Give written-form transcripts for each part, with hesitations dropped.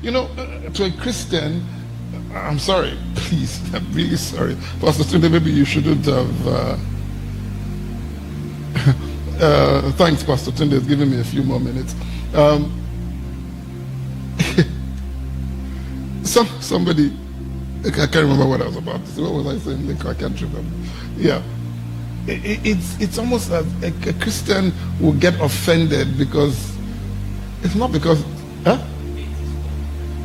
to a Christian, I'm sorry, please, I'm really sorry. Pastor Tunde, maybe you shouldn't have... thanks, Pastor Tunde, it's giving me a few more minutes. Somebody, I can't remember what I was about to say. What was I saying? I can't remember. Yeah. It's almost as a Christian will get offended because it's not because... Huh?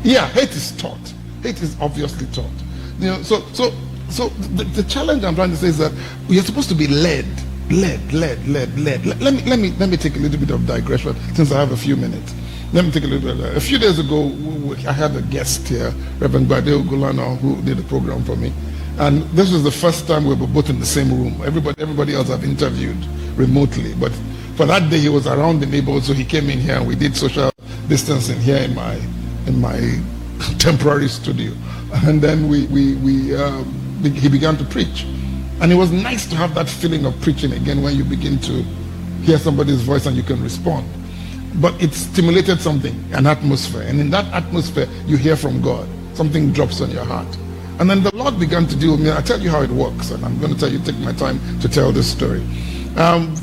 Yeah, hate is taught. Hate is obviously taught. So the challenge I'm trying to say is that we are supposed to be led. Let me take a little bit of digression since I have a few minutes. Let me take a little bit. A few days ago, I had a guest here, Reverend Badeo Gulano, who did a program for me, and this was the first time we were both in the same room. Everybody else I've interviewed remotely, but for that day he was around the neighborhood, so he came in here and we did social distancing here in my temporary studio, and then he began to preach. And it was nice to have that feeling of preaching again when you begin to hear somebody's voice and you can respond. But it stimulated something, an atmosphere. And in that atmosphere, you hear from God. Something drops on your heart. And then the Lord began to deal with me. I'll tell you how it works. And I'm going to take my time to tell this story.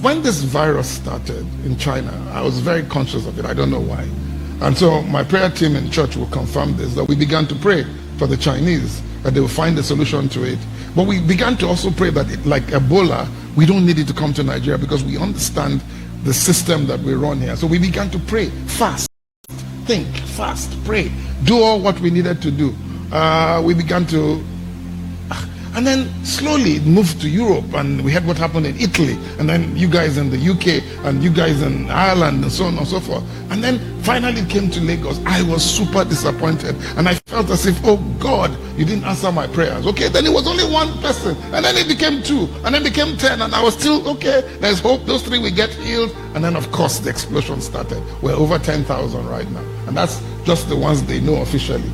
When this virus started in China, I was very conscious of it. I don't know why. And so my prayer team in church will confirm this, that we began to pray for the Chinese, that they will find a solution to it. But we began to also pray that, like Ebola, we don't need it to come to Nigeria because we understand the system that we run here. So we began to pray, fast, think, fast, pray, do all what we needed to do. We began to, and then slowly it moved to Europe, and we had what happened in Italy, and then you guys in the UK, and you guys in Ireland, and so on and so forth. And then finally it came to Lagos. I was super disappointed, and I felt as if, oh God, you didn't answer my prayers. Okay, then it was only one person, and then it became 2, and then it became 10, and I was still, okay, there's hope, those 3 will get healed. And then of course the explosion started. We're over 10,000 right now, and that's just the ones they know officially.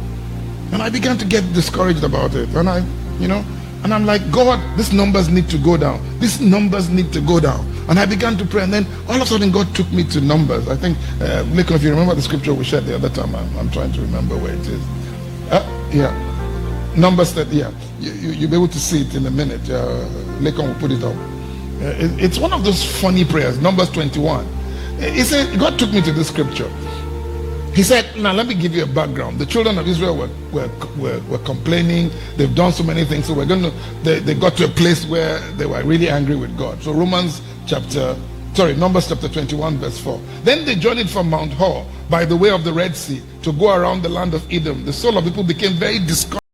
And I began to get discouraged about it, and and I'm like, God, these numbers need to go down. These numbers need to go down. And I began to pray, and then all of a sudden God took me to Numbers. I think, Lincoln, if you remember the scripture we shared the other time, I'm trying to remember where it is. Yeah. Numbers, yeah. You'll be able to see it in a minute. Lincoln will put it up. It's one of those funny prayers, Numbers 21. He said, God took me to this scripture. He said, now let me give you a background. The children of Israel were complaining. They've done so many things. So they got to a place where they were really angry with God. So Numbers chapter 21 verse 4. Then they journeyed from Mount Hor by the way of the Red Sea to go around the land of Edom. The soul of people became very discouraged